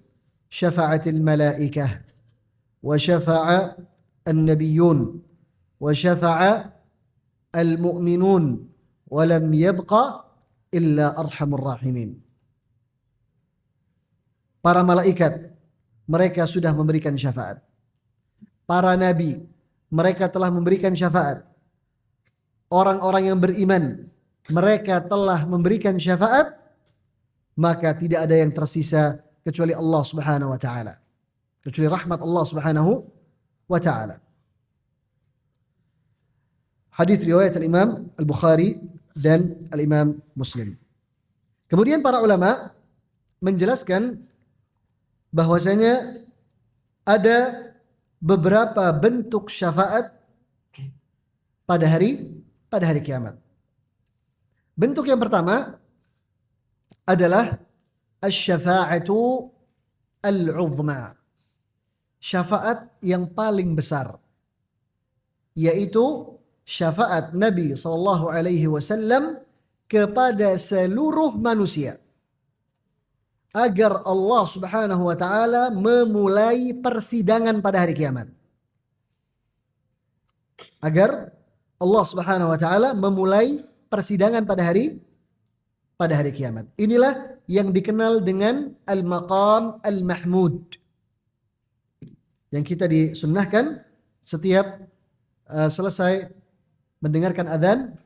"Syafa'atil malaikah wa syafa'a an-nabiyyun wa syafa'a al-mu'minun wa lam yabqa illa arhamur rahimin." Para malaikat, mereka sudah memberikan syafaat. Para nabi, mereka telah memberikan syafaat. Orang-orang yang beriman mereka telah memberikan syafaat, maka tidak ada yang tersisa kecuali Allah Subhanahu wa taala. Kecuali rahmat Allah Subhanahu wa taala. Hadis riwayat Al-Imam Al-Bukhari dan Al-Imam Muslim. Kemudian para ulama menjelaskan bahwasanya ada beberapa bentuk syafaat pada hari kiamat. Bentuk yang pertama adalah asy-syafa'atu al-'uzma. Syafaat yang paling besar, yaitu syafaat Nabi sallallahu alaihi wasallam kepada seluruh manusia agar Allah Subhanahu wa taala memulai persidangan pada hari kiamat. Agar Allah Subhanahu wa taala memulai persidangan pada hari kiamat. Inilah yang dikenal dengan al-maqam al-mahmud. Yang kita disunnahkan setiap selesai mendengarkan adzan,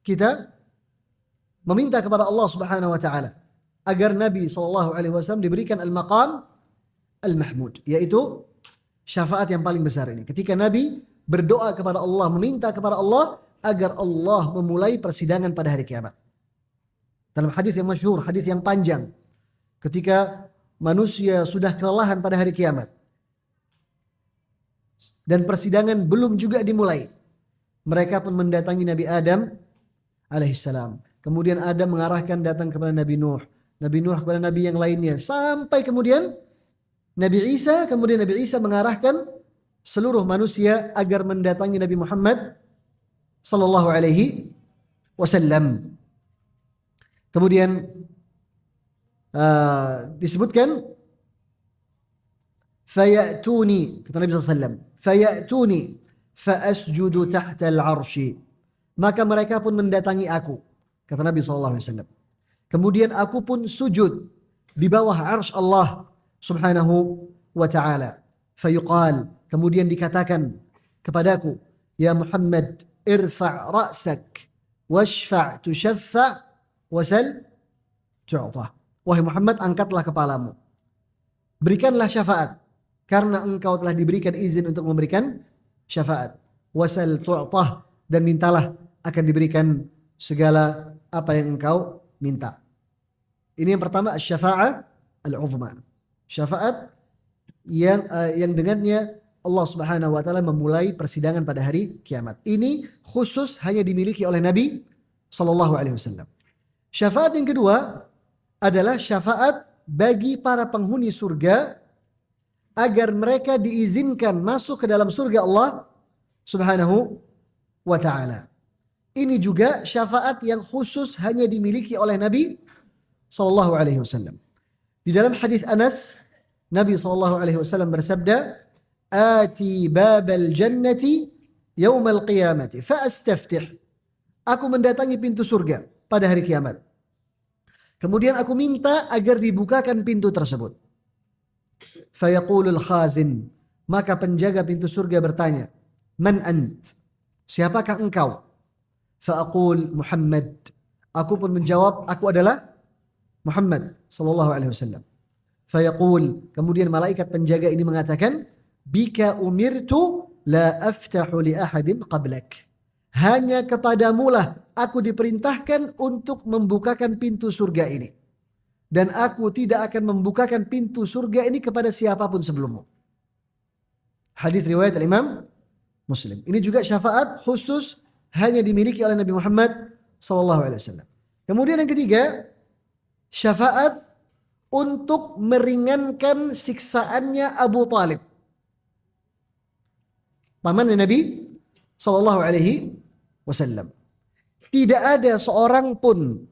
kita meminta kepada Allah Subhanahu wa taala agar Nabi sallallahu alaihi wasallam diberikan al-maqam al-mahmud, yaitu syafaat yang paling besar ini. Ketika Nabi berdoa kepada Allah, meminta kepada Allah agar Allah memulai persidangan pada hari kiamat. Dalam hadis yang masyhur, hadis yang panjang, ketika manusia sudah kelelahan pada hari kiamat dan persidangan belum juga dimulai, mereka pun mendatangi Nabi Adam alaihissalam. Kemudian Adam mengarahkan datang kepada Nabi Nuh, Nabi Nuh kepada Nabi yang lainnya, sampai kemudian Nabi Isa, kemudian Nabi Isa mengarahkan seluruh manusia agar mendatangi Nabi Muhammad sallallahu alaihi wasallam. Kemudian disebutkan fayatuni, kata Nabi sallallahu alaihi wasallam, fayatuni faasjudu tahta al-'arsy. Maka mereka pun mendatangi aku, kata Nabi sallallahu alaihi wasallam. Kemudian aku pun sujud di bawah arsy Allah Subhanahu wa taala. Fayuqal, kemudian dikatakan kepadaku, ya Muhammad, irfa' ra'sak washfa' tushaffa' wasal tu'ta. Wahai Muhammad, angkatlah kepalamu, berikanlah syafaat, karena engkau telah diberikan izin untuk memberikan syafaat. Wasal tu'ta, dan mintalah, akan diberikan segala apa yang engkau minta. Ini yang pertama, asy-syafa'ah al-'uzma. Syafaat yang dengannya Allah Subhanahu wa taala memulai persidangan pada hari kiamat. Ini khusus hanya dimiliki oleh Nabi sallallahu alaihi wasallam. Syafaat yang kedua adalah syafaat bagi para penghuni surga agar mereka diizinkan masuk ke dalam surga Allah Subhanahu wa taala. Ini juga syafaat yang khusus hanya dimiliki oleh Nabi sallallahu alaihi wasallam. Di dalam hadis Anas, Nabi sallallahu alaihi wasallam bersabda, "Ati babal jannati yaumal qiyamati fa astaftih." Aku mendatangi pintu surga pada hari kiamat. Kemudian aku minta agar dibukakan pintu tersebut. Fayaqulul khazin, maka penjaga pintu surga bertanya, "Man ant?" Siapakah engkau? Fa'aqul Muhammad. Aku pun menjawab, aku adalah Muhammad sallallahu alaihi wasallam. Fayaqul, kemudian malaikat penjaga ini mengatakan, "Bika umirtu la aftahu li ahadin qablak." Hanya kepadamulah aku diperintahkan untuk membukakan pintu surga ini. Dan aku tidak akan membukakan pintu surga ini kepada siapapun sebelummu. Hadis riwayat Imam Muslim. Ini juga syafaat khusus hanya dimiliki oleh Nabi Muhammad sallallahu alaihi wasallam. Kemudian yang ketiga, syafaat untuk meringankan siksaannya Abu Talib, paman Nabi sallallahu alaihi wasallam. Tidak ada seorang pun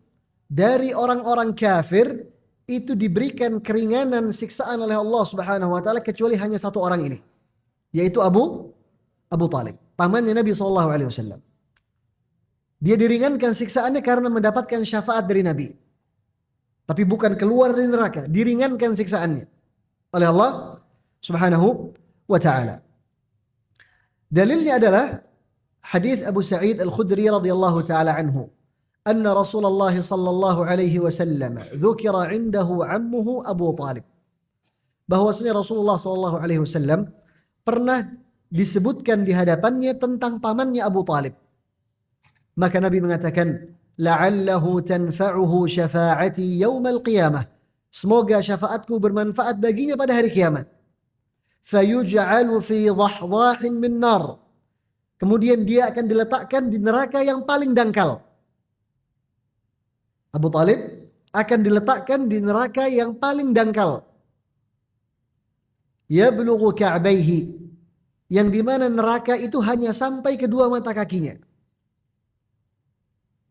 dari orang-orang kafir itu diberikan keringanan siksaan oleh Allah Subhanahu wa taala kecuali hanya satu orang ini, yaitu Abu Talib, pamannya Nabi sallallahu alaihi wasallam. Dia diringankan siksaannya karena mendapatkan syafaat dari Nabi. Tapi bukan keluar dari neraka, diringankan siksaannya oleh Allah Subhanahu wa taala. Dalilnya adalah hadis Abu Sa'id Al-Khudri radhiyallahu taala anhu, anna Rasulullah sallallahu alaihi wasallam dzukira 'indahu 'ammuhu Abu Talib. Bahwasanya Rasulullah sallallahu alaihi wasallam pernah disebutkan di hadapannya tentang pamannya Abu Talib. Maka Nabi mengatakan, la'allahu tanfa'uhu syafa'ati yaumal qiyamah. Semoga syafaatku bermanfaat baginya pada hari kiamat. Fayuj'alu fi dhahdahin min nar. Kemudian dia akan diletakkan di neraka yang paling dangkal. Abu Talib akan diletakkan di neraka yang paling dangkal. Yablughu ka'baihi, yang dimana neraka itu hanya sampai kedua mata kakinya.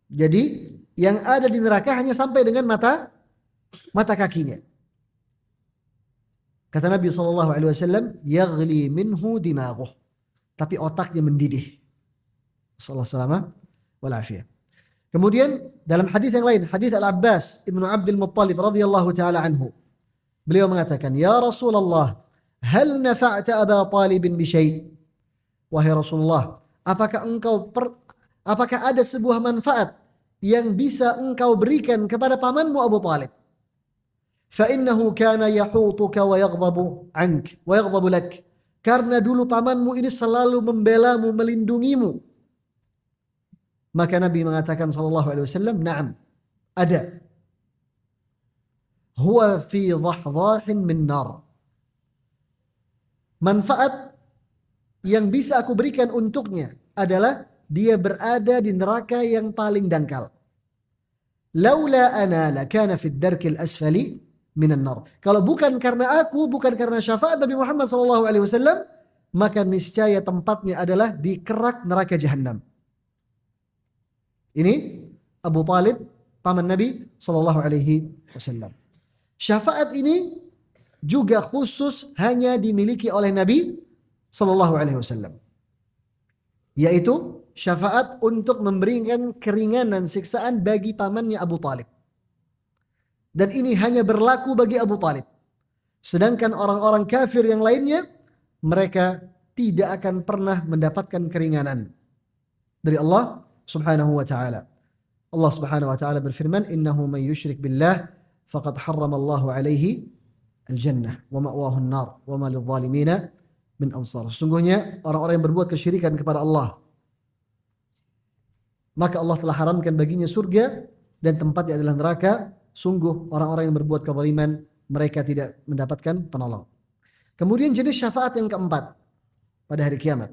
Jadi yang ada di neraka hanya sampai dengan mata kakinya. Kata Nabi SAW, yaghli minhu dimaghuh, tapi otaknya mendidih. Sallallahu alaihi wasallam. Kemudian dalam hadis yang lain, hadis Al-Abbas Ibnu Abdul Muttalib radhiyallahu taala anhu, beliau mengatakan, ya Rasulullah, hal nafa'ta Aba Talibin bi syai'? Wahai Rasulullah, apakah ada sebuah manfaat yang bisa engkau berikan kepada pamanmu Abu Talib? Fa innahu kana yahutuka wa yaghdabu ank wa yaghdabu lak. Karena dulu pamanmu ini selalu membelamu, melindungimu. Maka Nabi mengatakan sallallahu alaihi wasallam, na'am, ada. Huwa fi dhahdahin min nar. Manfaat yang bisa aku berikan untuknya adalah dia berada di neraka yang paling dangkal. Laula ana lakana fid darkil asfali minan nar. Kalau bukan karena aku, bukan karena syafaat Nabi Muhammad SAW, maka niscaya tempatnya adalah di kerak neraka jahanam. Ini Abu Talib, paman Nabi SAW. Syafaat ini juga khusus hanya dimiliki oleh Nabi SAW, yaitu syafaat untuk memberikan keringanan siksaan bagi pamannya Abu Talib. Dan ini hanya berlaku bagi Abu Talib. Sedangkan orang-orang kafir yang lainnya, mereka tidak akan pernah mendapatkan keringanan dari Allah Subhanahu wa ta'ala. Allah Subhanahu wa ta'ala berfirman, innahu man yushrik billah faqad harrama Allahu alaihi al-jannah wa ma'wahu an-nar wa ma lidh-dhalimina min ansar. Sesungguhnya orang-orang yang berbuat kesyirikan kepada Allah, maka Allah telah haramkan baginya surga dan tempatnya adalah neraka. Sungguh orang-orang yang berbuat kezaliman, mereka tidak mendapatkan penolong. Kemudian jenis syafaat yang keempat pada hari kiamat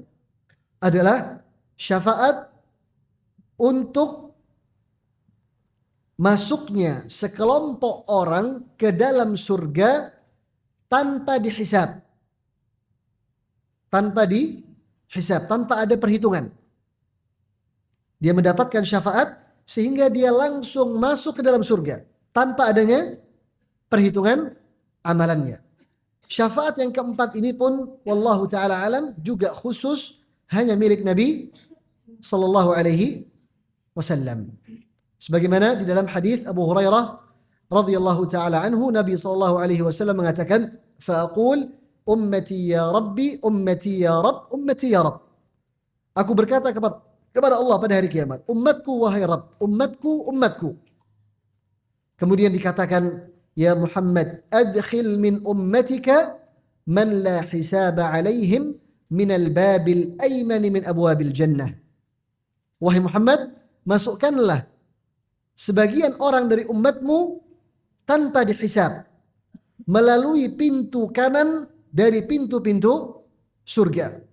adalah syafaat untuk masuknya sekelompok orang ke dalam surga tanpa dihisab. Tanpa dihisab, tanpa ada perhitungan. Dia mendapatkan syafaat sehingga dia langsung masuk ke dalam surga tanpa adanya perhitungan amalannya. Syafaat yang keempat ini pun wallahu taala alam juga khusus hanya milik Nabi sallallahu alaihi wasallam. Sebagaimana di dalam hadis Abu Hurairah radhiyallahu taala anhu, Nabi sallallahu alaihi wasallam mengatakan, fa aqul ummati ya rabbi, ummati ya rabb, ummati ya rabb. Aku berkata kepada Allah pada hari kiamat, umatku wahai Rabb, umatku, umatku. Kemudian dikatakan, ya Muhammad, adkhil min ummatika man la hisaba alaihim min al-babil aymani min abwabil jannah. Wahai Muhammad, masukkanlah sebagian orang dari umatmu tanpa dihisab melalui pintu kanan dari pintu-pintu surga.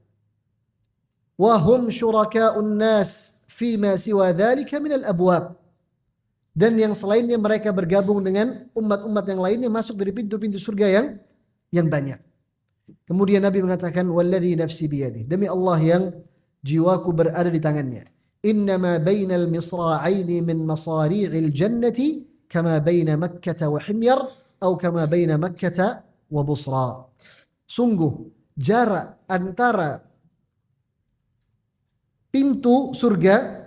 Wa hum syuraka'un nas fima siwa dzalika min al-abwab. Dan yang selainnya mereka bergabung dengan umat-umat yang lainnya masuk dari pintu-pintu surga yang banyak. Kemudian Nabi mengatakan, walladzi nafsi biyadihi, demi Allah yang jiwaku berada di tangannya. Innama bainal misra'aini min masari'il jannati kama baina Makkah wa Himyar atau kama baina Makkah wa Busra. Sungguh jarak antara pintu surga,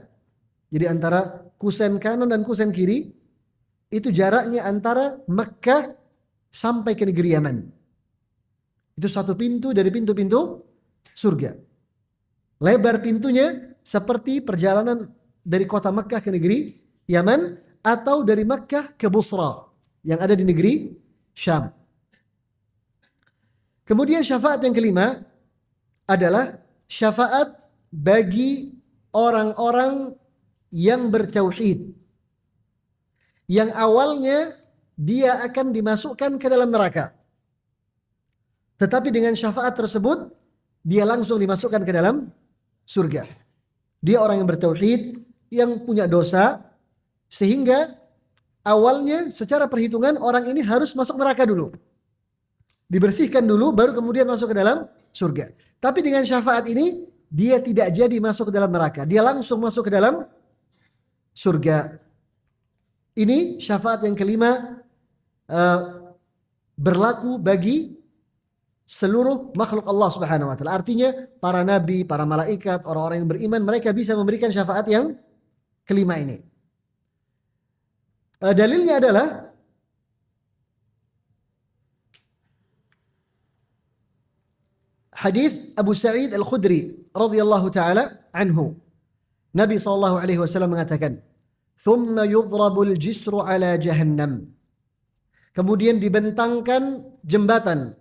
jadi antara kusen kanan dan kusen kiri, itu jaraknya antara Makkah sampai ke negeri Yaman. Itu satu pintu dari pintu-pintu surga. Lebar pintunya seperti perjalanan dari kota Makkah ke negeri Yaman atau dari Makkah ke Busra yang ada di negeri Syam. Kemudian syafaat yang kelima adalah syafaat bagi orang-orang yang bertauhid, yang awalnya dia akan dimasukkan ke dalam neraka, tetapi dengan syafaat tersebut dia langsung dimasukkan ke dalam surga. Dia orang yang bertauhid, yang punya dosa, sehingga awalnya secara perhitungan orang ini harus masuk neraka dulu, dibersihkan dulu, baru kemudian masuk ke dalam surga. Tapi dengan syafaat ini dia tidak jadi masuk ke dalam neraka, dia langsung masuk ke dalam surga. Ini syafaat yang kelima, berlaku bagi seluruh makhluk Allah Subhanahu wa taala. Artinya para nabi, para malaikat, orang-orang yang beriman, mereka bisa memberikan syafaat yang kelima ini. Dalilnya adalah hadis Abu Sa'id Al-Khudri radhiyallahu taala anhu. Nabi sallallahu alaihi wasallam mengatakan, "Thumma yudrabul jisru ala jahannam." Kemudian dibentangkan jembatan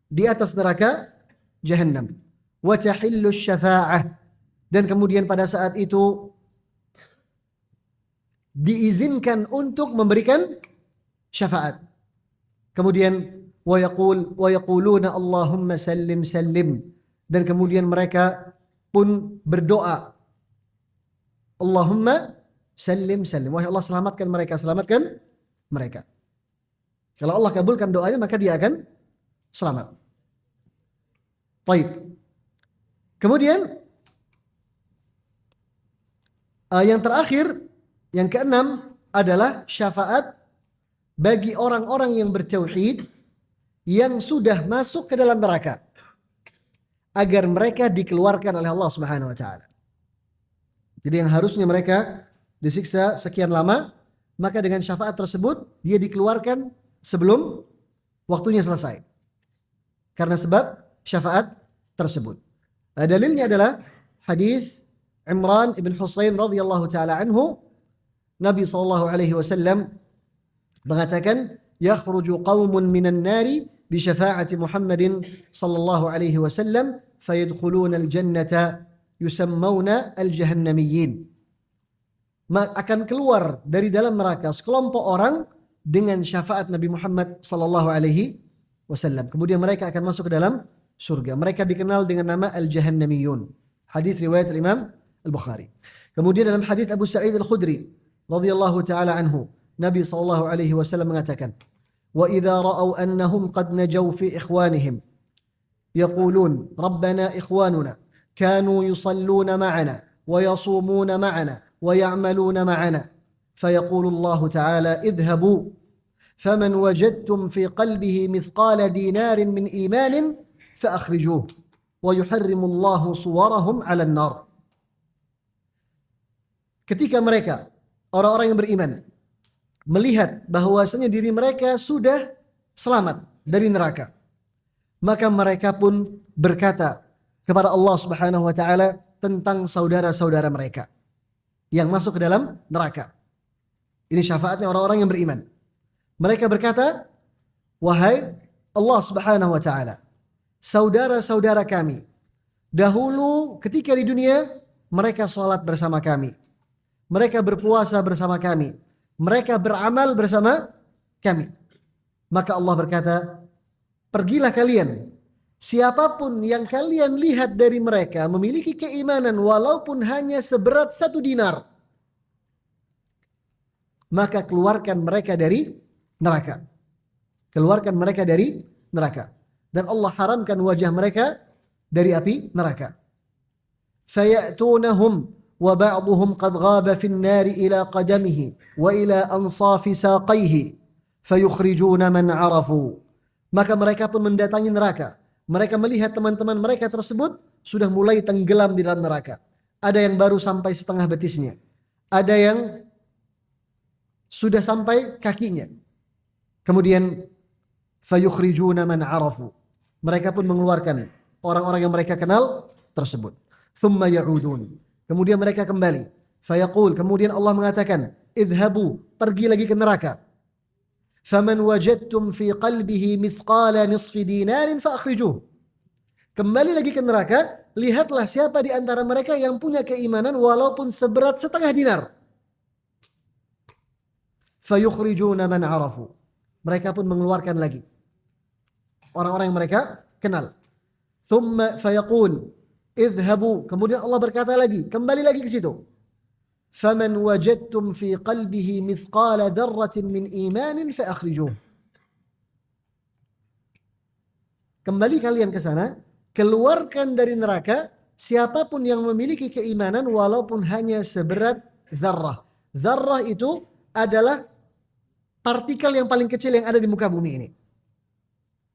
di atas neraka Jahannam. Wa tahillu syafa'ah, dan kemudian pada saat itu diizinkan untuk memberikan syafaat. Kemudian wa yaquluna Allahumma sallim sallim, dan kemudian mereka pun berdoa, Allahumma sallim sallim, wahai Allah selamatkan mereka, selamatkan mereka. Kalau Allah kabulkan doanya maka dia akan selamat. Baik. Kemudian yang terakhir, yang keenam adalah syafaat bagi orang-orang yang bertauhid yang sudah masuk ke dalam neraka, agar mereka dikeluarkan oleh Allah Subhanahu wa taala. Jadi yang harusnya mereka disiksa sekian lama, maka dengan syafaat tersebut dia dikeluarkan sebelum waktunya selesai, karena sebab syafaat tersebut. Dalilnya adalah hadis Imran ibn Husain radhiyallahu taala anhu. Nabi sallallahu alaihi wasallam mengatakan, "Yakhruju qaumun minan nari bi syafa'ati Muhammadin sallallahu alaihi wasallam fayadkhuluna al-jannata yusammuna al-jahannamiyyin." Akan keluar dari dalam neraka sekelompok orang dengan syafaat Nabi Muhammad sallallahu alaihi wasallam. Kemudian mereka akan masuk ke dalam surga. Mereka dikenal dengan nama Al-Jahannamiyun. Hadis riwayat Imam Al-Bukhari. Kemudian dalam hadis Abu Sa'id Al-Khudri radhiyallahu taala anhu, Nabi sallallahu alaihi wasallam mengatakan, "Wa idza ra'aw annahum qad najaw fi ikhwanihim yaqulun rabbana ikhwanuna kanu yusalluna ma'ana wa yasumuna ma'ana wa ya'maluna ma'ana fayaqulu Allah ta'ala idhabu faman wajadtum fi qalbihi mithqala dinarin min imanin فأخرجوه ويحرم الله صورهم على النار." Ketika mereka, orang-orang yang beriman, melihat bahwasanya diri mereka sudah selamat dari neraka, maka mereka pun berkata kepada Allah Subhanahu wa taala tentang saudara-saudara mereka yang masuk ke dalam neraka. Ini syafaatnya orang-orang yang beriman. Mereka berkata, "Wahai Allah Subhanahu wa taala, saudara-saudara kami dahulu ketika di dunia mereka sholat bersama kami, mereka berpuasa bersama kami, mereka beramal bersama kami." Maka Allah berkata, "Pergilah kalian, siapapun yang kalian lihat dari mereka memiliki keimanan walaupun hanya seberat 1 dinar, maka keluarkan mereka dari neraka." Keluarkan mereka dari neraka. Dan Allah haramkan wajah mereka dari api neraka. Fayatunahum wa ba'dhum qad ghaba fi an-nar ila qadamihi wa ila ansafi saqaihi fayukhrijuna man 'arafu. Maka mereka pun mendatangi neraka. Mereka melihat teman-teman mereka tersebut sudah mulai tenggelam di dalam neraka. Ada yang baru sampai setengah betisnya. Ada yang sudah sampai kakinya. Kemudian fayukhrijuna man 'arafu. Mereka pun mengeluarkan orang-orang yang mereka kenal tersebut. Thumma ya'udun. kemudian mereka kembali. Fayaqul, kemudian Allah mengatakan, idhabu, pergi lagi ke neraka. Faman wajadtum fi qalbihi mithqala nisfi dinarin fa akhrijuh. Kembali lagi ke neraka, lihatlah siapa di antara mereka yang punya keimanan walaupun seberat setengah dinar. Fayukhrijuna man arafu. Mereka pun mengeluarkan lagi orang-orang yang mereka kenal. Thumma fayaqul idhabu, kemudian Allah berkata lagi, kembali lagi ke situ. Faman wajadtum fi qalbihi mithqala darratin min imanin fa akhrijuh. Kembali kalian ke sana, keluarkan dari neraka siapapun yang memiliki keimanan walaupun hanya seberat zarrah. Zarrah itu adalah partikel yang paling kecil yang ada di muka bumi ini.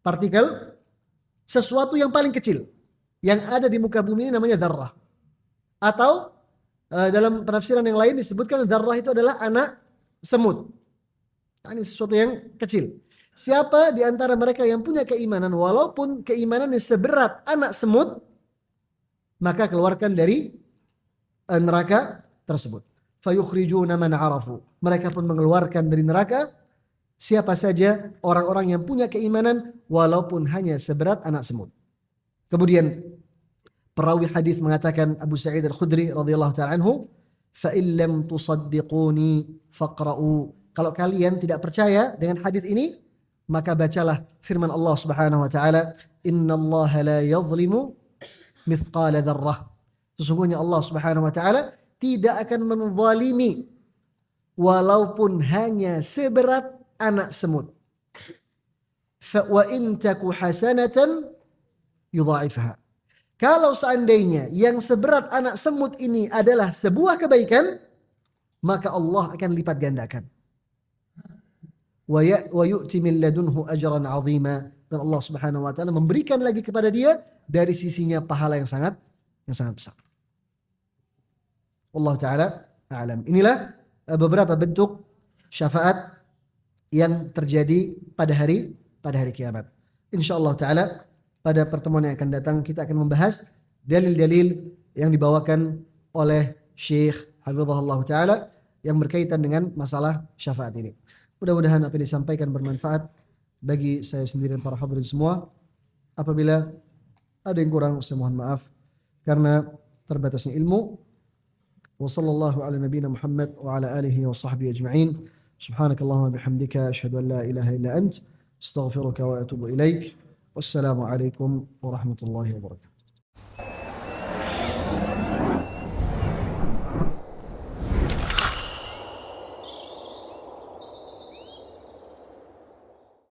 Partikel, sesuatu yang paling kecil yang ada di muka bumi ini namanya zarrah. Atau dalam penafsiran yang lain disebutkan zarrah itu adalah anak semut. Nah, ini sesuatu yang kecil. Siapa di antara mereka yang punya keimanan walaupun keimanannya seberat anak semut, maka keluarkan dari neraka tersebut. Fayukhrijuna man arafu. Mereka pun mengeluarkan dari neraka siapa saja orang-orang yang punya keimanan walaupun hanya seberat anak semut. Kemudian perawi hadis mengatakan, Abu Sa'id Al-Khudri radhiyallahu ta'ala anhu, fa illam tusaddiquni faqra'u. Kalau kalian tidak percaya dengan hadis ini, maka bacalah firman Allah Subhanahu wa taala, innallaha la yadhlimu mithqala dzarrah. Sesungguhnya Allah Subhanahu wa taala tidak akan menzalimi walaupun hanya seberat anak semut. Fa wa in taku hasanatan yudha'ifha. Kalau seandainya yang seberat anak semut ini adalah sebuah kebaikan, maka Allah akan lipat gandakan. Wa yu'ti min ladunhu ajran 'azima. Dan Allah Subhanahu wa taala memberikan lagi kepada dia dari sisinya pahala yang sangat besar. Allah taala a'lam. Inilah beberapa bentuk syafaat yang terjadi pada hari kiamat. Insyaallah taala pada pertemuan yang akan datang kita akan membahas dalil-dalil yang dibawakan oleh Syekh Hafizahullah taala yang berkaitan dengan masalah syafaat ini. Mudah-mudahan apa yang disampaikan bermanfaat bagi saya sendiri dan para hadirin semua. Apabila ada yang kurang saya mohon maaf karena terbatasnya ilmu. Wa sallallahu ala nabiyyina Muhammad wa ala alihi wa sahbihi ajma'in. Subhanakallahumma bihamdika asyhadu an la ilaha illa ant astaghfiruka wa atubu ilaik. Wassalamu alaikum warahmatullahi wabarakatuh.